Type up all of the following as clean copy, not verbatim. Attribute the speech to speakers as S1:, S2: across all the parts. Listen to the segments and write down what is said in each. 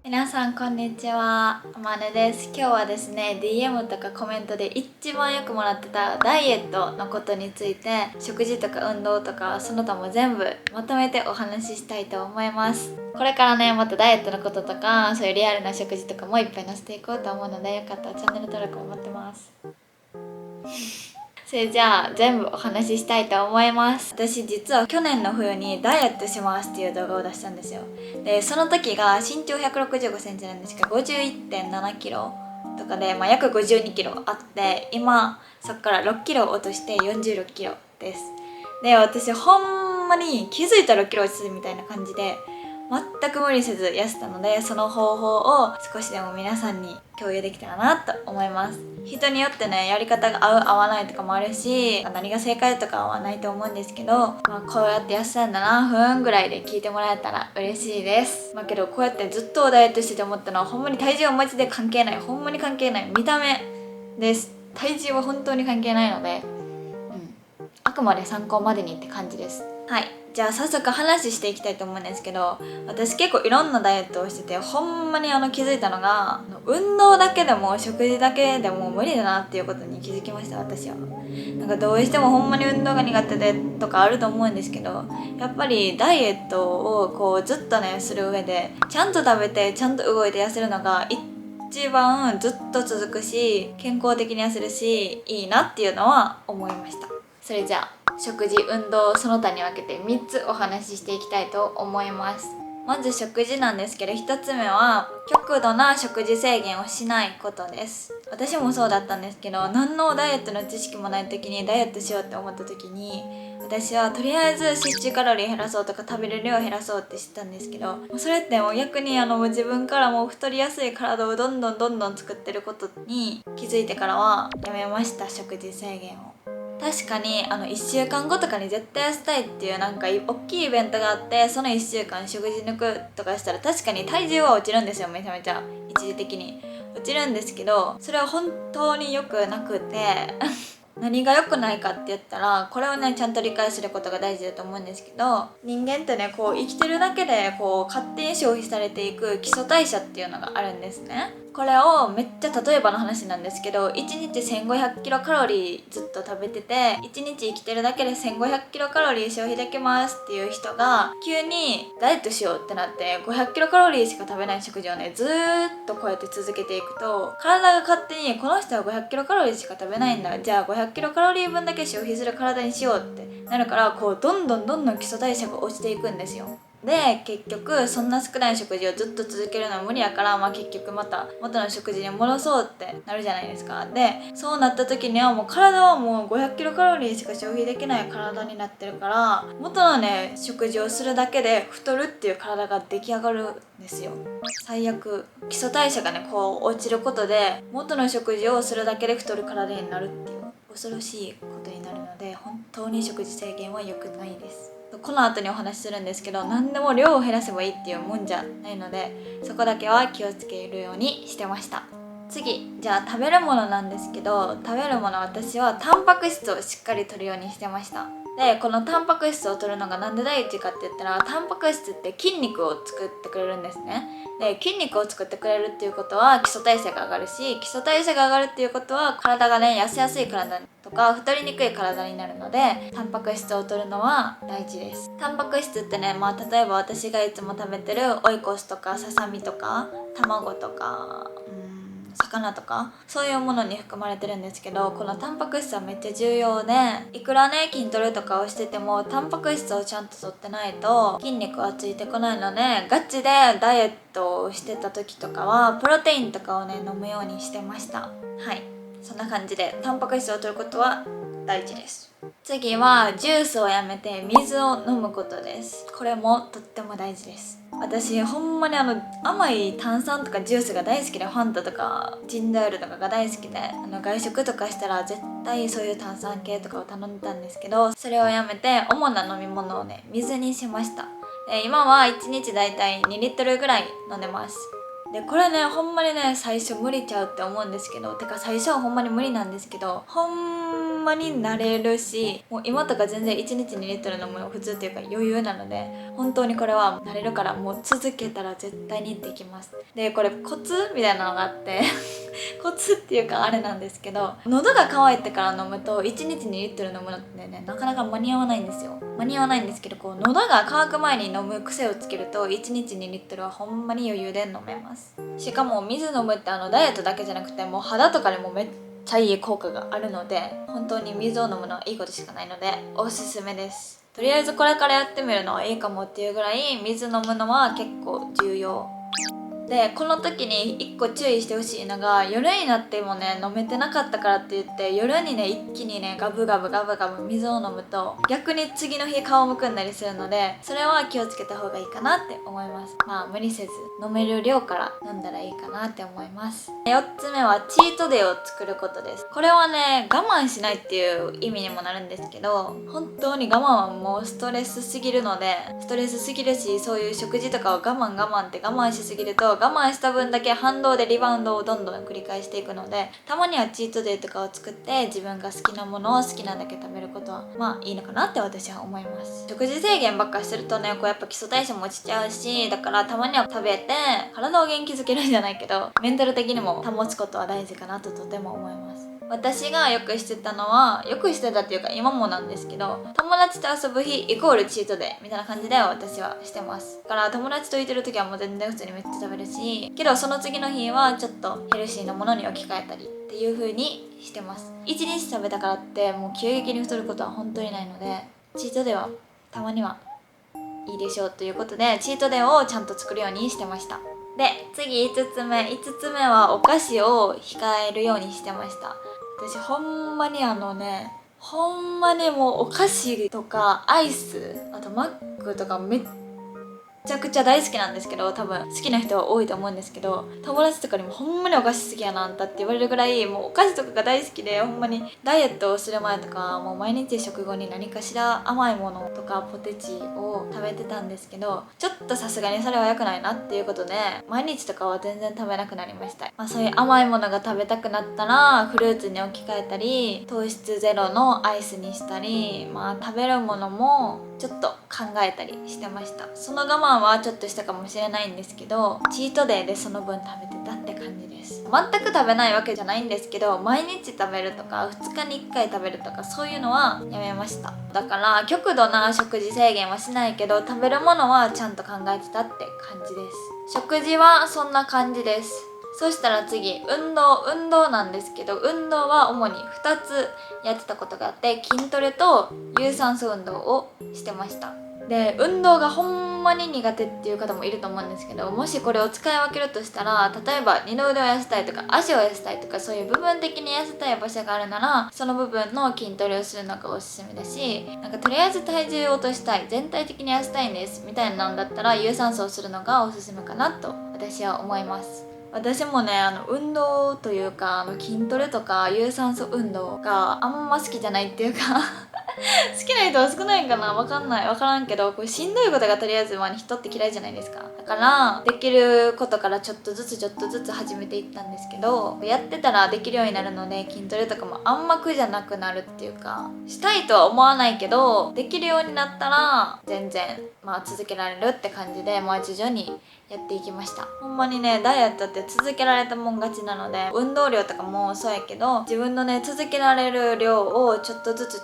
S1: 皆さんこんにちは、まねです。今日はですね DM とかコメントで一番よくもらってたダイエットのことについて、食事とか運動とかその他も全部まとめてお話ししたいと思います。これからねまたダイエットのこととかそういうリアルな食事とかもいっぱい載せていこうと思うので、よかったらチャンネル登録も待ってます。それじゃあ全部お話ししたいと思います。私実は去年の冬にダイエットしますっていう動画を出したんですよ。でその時が身長165センチなんですけど 51.7 キロとかで、約52キロあって、今そっから6キロ落として46キロです。で私ほんまに気づいたら6キロ落ちてるみたいな感じで、全く無理せず痩せたので、その方法を少しでも皆さんに共有できたらなと思います。人によってねやり方が合う合わないとかもあるし、何が正解とかはないと思うんですけど、こうやって痩せたんだな分ぐらいで聞いてもらえたら嬉しいです。けどこうやってずっとダイエットしてて思ったのは、ほんまに体重はマジで関係ない、ほんまに関係ない、見た目です。体重は本当に関係ないので、あくまで参考までにって感じです。はい、じゃあ早速話していきたいと思うんですけど、私結構いろんなダイエットをしてて、ほんまに気づいたのが、運動だけでも食事だけでも無理だなっていうことに気づきました。私はどうしてもほんまに運動が苦手でとかあると思うんですけど、やっぱりダイエットをこうずっとねする上で、ちゃんと食べてちゃんと動いて痩せるのが一番ずっと続くし、健康的に痩せるしいいなっていうのは思いました。それじゃあ食事、運動、その他に分けて3つお話ししていきたいと思います。まず食事なんですけど、1つ目は極度な食事制限をしないことです。私もそうだったんですけど、何のダイエットの知識もない時にダイエットしようって思った時に、私はとりあえず摂取カロリー減らそうとか食べる量減らそうって知ったんですけど、それってもう逆に自分からもう太りやすい体をどんどん作ってることに気づいてからはやめました、食事制限を。確かに1週間後とかに絶対痩せたいっていう大きいイベントがあって、その1週間食事抜くとかしたら確かに体重は落ちるんですよ。めちゃめちゃ一時的に落ちるんですけど、それは本当に良くなくて何が良くないかって言ったら、これをねちゃんと理解することが大事だと思うんですけど、人間ってねこう生きてるだけでこう勝手に消費されていく基礎代謝っていうのがあるんですね。これをめっちゃ例えばの話なんですけど、1日1500キロカロリーずっと食べてて、1日生きてるだけで1500キロカロリー消費できますっていう人が急にダイエットしようってなって500キロカロリーしか食べない食事をねずーっとこうやって続けていくと、体が勝手にこの人は500キロカロリーしか食べないんだ、じゃあ500キロカロリー分だけ消費する体にしようってなるから、こうどんどん基礎代謝が落ちていくんですよ。で結局そんな少ない食事をずっと続けるのは無理やから、結局また元の食事に戻そうってなるじゃないですか。でそうなった時にはもう体はもう500キロカロリーしか消費できない体になってるから、元のね食事をするだけで太るっていう体が出来上がるんですよ。最悪基礎代謝がねこう落ちることで、元の食事をするだけで太る体になるっていう恐ろしいことになるので、本当に食事制限は良くないです。この後にお話しするんですけど、何でも量を減らせばいいっていうもんじゃないので、そこだけは気をつけるようにしてました。次、じゃあ食べるものなんですけど、食べるもの、私はタンパク質をしっかり摂るようにしてました。でこのタンパク質を摂るのがなんで大事かって言ったら、タンパク質って筋肉を作ってくれるんですね。で筋肉を作ってくれるっていうことは基礎代謝が上がるし、基礎代謝が上がるっていうことは体がね痩せやすい体とか太りにくい体になるので、タンパク質を摂るのは大事です。タンパク質ってね、例えば私がいつも食べてるオイコスとかささみとか卵とか魚とかそういうものに含まれてるんですけど、このタンパク質はめっちゃ重要で、いくらね筋トレとかをしててもタンパク質をちゃんと摂ってないと筋肉はついてこないので、ガチでダイエットをしてた時とかはプロテインとかをね飲むようにしてました。はい、そんな感じでタンパク質を摂ることは大事です。次はジュースをやめて水を飲むことです。これもとっても大事です。私ほんまに甘い炭酸とかジュースが大好きで、ファンタとかジンジャーエールとかが大好きで、外食とかしたら絶対そういう炭酸系とかを頼んでたんですけど、それをやめて主な飲み物をね水にしました。で今は1日だいたい2リットルぐらい飲んでます。でこれねほんまにね最初無理ちゃうって思うんですけど、てか最初はほんまに無理なんですけど、ほんまに慣れるし、もう今とか全然1日2リットル飲むの普通っていうか余裕なので、本当にこれは慣れるからもう続けたら絶対にできます。でこれコツみたいなのがあってコツっていうかあれなんですけど、喉が渇いてから飲むと1日2リットル飲むのってねなかなか間に合わないんですよ。間に合わないんですけど、こう喉が渇く前に飲む癖をつけると1日2リットルはほんまに余裕で飲めます。しかも水飲むってダイエットだけじゃなくてもう肌とかにもめっちゃいい効果があるので、本当に水を飲むのはいいことしかないのでおすすめです。とりあえずこれからやってみるのはいいかもっていうぐらい水飲むのは結構重要で、この時に1個注意してほしいのが、夜になってもね飲めてなかったからって言って夜にね一気にねガブガブガブガブ水を飲むと逆に次の日顔むくんだりするので、それは気をつけた方がいいかなって思います。まあ無理せず飲める量から飲んだらいいかなって思います。4つ目はチートデーを作ることです。これはね我慢しないっていう意味にもなるんですけど、本当に我慢はもうストレスすぎるので、ストレスすぎるし、そういう食事とかを我慢我慢って我慢しすぎると我慢した分だけ反動でリバウンドをどんどん繰り返していくので、たまにはチートデーとかを作って自分が好きなものを好きなだけ食べることはまあいいのかなって私は思います。食事制限ばっかしてるとねこうやっぱ基礎代謝も落ちちゃうし、だからたまには食べて体を元気づけるんじゃないけどメンタル的にも保つことは大事かなととても思います。私がよくしてたのは、よくしてたっていうか今もなんですけど、友達と遊ぶ日イコールチートデーみたいな感じで私はしてます。だから友達といてる時はもう全然普通にめっちゃ食べるし、けどその次の日はちょっとヘルシーなものに置き換えたりっていう風にしてます。1日食べたからってもう急激に太ることは本当にないので、チートデーはたまにはいいでしょうということでチートデーをちゃんと作るようにしてました。で次5つ目はお菓子を控えるようにしてました。私ほんまにほんまにもうお菓子とかアイス、あとマックとかめっちゃくちゃ大好きなんですけど、多分好きな人は多いと思うんですけど、友達とかにもほんまにお菓子好きやなあんたって言われるぐらいもうお菓子とかが大好きで、ほんまにダイエットをする前とかもう毎日食後に何かしら甘いものとかポテチを食べてたんですけど、ちょっとさすがにそれは良くないなっていうことで毎日とかは全然食べなくなりました。そういう甘いものが食べたくなったらフルーツに置き換えたり糖質ゼロのアイスにしたり、食べるものもちょっと考えたりしてました。その我慢はちょっとしたかもしれないんですけど、チートデーでその分食べてたって感じです。全く食べないわけじゃないんですけど、毎日食べるとか2日に1回食べるとかそういうのはやめました。だから極度な食事制限はしないけど食べるものはちゃんと考えてたって感じです。食事はそんな感じです。そしたら次、運動なんですけど、運動は主に2つやってたことがあって、筋トレと有酸素運動をしてました。で運動がほんまに苦手っていう方もいると思うんですけど、もしこれを使い分けるとしたら、例えば二の腕を痩せたいとか足を痩せたいとかそういう部分的に痩せたい場所があるなら、その部分の筋トレをするのがおすすめだし、とりあえず体重を落としたい、全体的に痩せたいんですみたいなんだったら有酸素をするのがおすすめかなと私は思います。私もね運動というか筋トレとか有酸素運動があんま好きじゃないっていうか好きな人は少ないんかな、わからんけど、これしんどいことがとりあえず人って嫌いじゃないですか。だからできることからちょっとずつ始めていったんですけど、やってたらできるようになるので筋トレとかもあんま苦じゃなくなるっていうか、したいとは思わないけどできるようになったら全然続けられるって感じで徐々にやっていきました。ほんまにねダイエットって続けられたもん勝ちなので、運動量とかもそうやけど自分のね続けられる量をちょっとずつ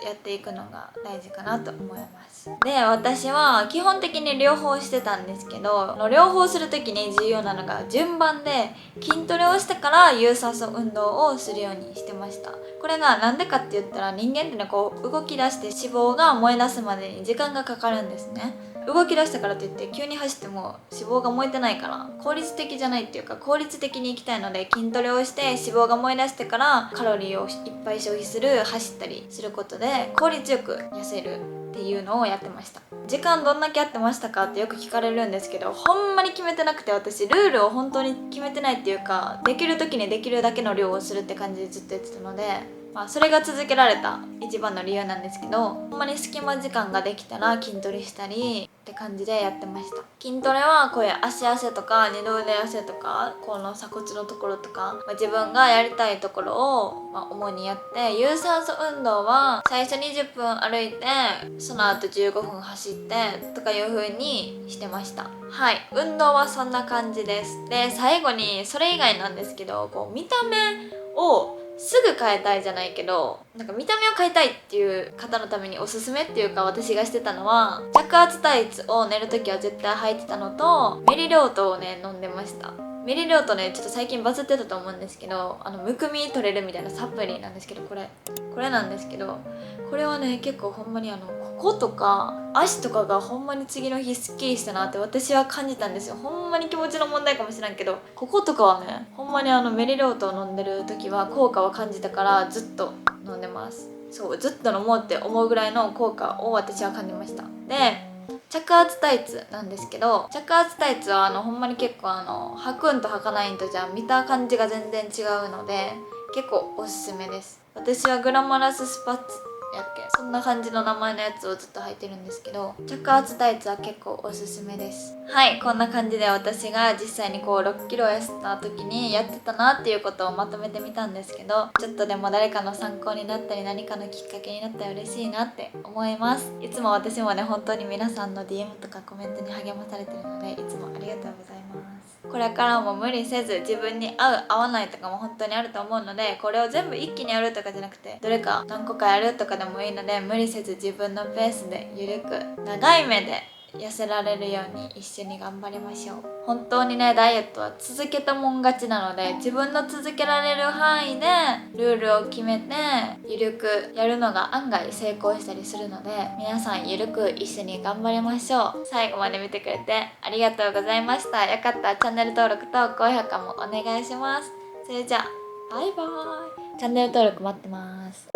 S1: やっていくのが大事かなと思います。で私は基本的に両方してたんですけど、両方する時に重要なのが順番で、筋トレをしてから有酸素運動をするようにしてました。これがなんでかって言ったら、人間ってねこう動き出して脂肪が燃え出すまでに時間がかかるんですね。動き出したからといって急に走っても脂肪が燃えてないから効率的じゃないっていうか、効率的に行きたいので筋トレをして脂肪が燃え出してからカロリーをいっぱい消費する、走ったりすることで効率よく痩せるっていうのをやってました。時間どんだけやってましたかってよく聞かれるんですけど、ほんまに決めてなくて、私ルールを本当に決めてないっていうか、できる時にできるだけの量をするって感じでずっとやってたので、それが続けられた一番の理由なんですけど、ほんまに隙間時間ができたら筋トレしたり、って感じでやってました。筋トレはこういう足汗とか二の腕汗とかこの鎖骨のところとか、自分がやりたいところを、主にやって、有酸素運動は最初20分歩いてその後15分走ってとかいう風にしてました。はい、運動はそんな感じです。で最後にそれ以外なんですけど、こう見た目をすぐ変えたいじゃないけど、なんか見た目を変えたいっていう方のためにおすすめっていうか、私がしてたのは着圧タイツを寝るときは絶対履いてたのと、メリリョートをね飲んでました。メリリョートねちょっと最近バズってたと思うんですけど、むくみ取れるみたいなサプリなんですけど、これなんですけど、これはね結構ほんまにこことか足とかがほんまに次の日すっきりしたなって私は感じたんですよ。ほんまに気持ちの問題かもしれんけど、こことかはねほんまにメリリョートを飲んでる時は効果を感じたからずっと飲んでます。そう、ずっと飲もうって思うぐらいの効果を私は感じました。で着圧タイツなんですけど、着圧タイツはほんまに結構履くんと履かないんとじゃ見た感じが全然違うので結構おすすめです。私はグラマラススパッツやっけ、そんな感じの名前のやつをずっと履いてるんですけど、着圧タイツは結構おすすめです。はい、こんな感じで私が実際にこう6キロ痩せた時にやってたなっていうことをまとめてみたんですけど、ちょっとでも誰かの参考になったり何かのきっかけになったら嬉しいなって思います。いつも私もね本当に皆さんの DM とかコメントに励まされてるのでいつもありがとうございます。これからも無理せず自分に合う合わないとかも本当にあると思うので、これを全部一気にやるとかじゃなくてどれか何個かやるとかでもいいので、無理せず自分のペースでゆるく長い目で痩せられるように一緒に頑張りましょう。本当にねダイエットは続けたもん勝ちなので、自分の続けられる範囲でルールを決めてゆるくやるのが案外成功したりするので、皆さんゆるく一緒に頑張りましょう。最後まで見てくれてありがとうございました。よかったらチャンネル登録と高評価もお願いします。それじゃあバイバーイ。チャンネル登録待ってます。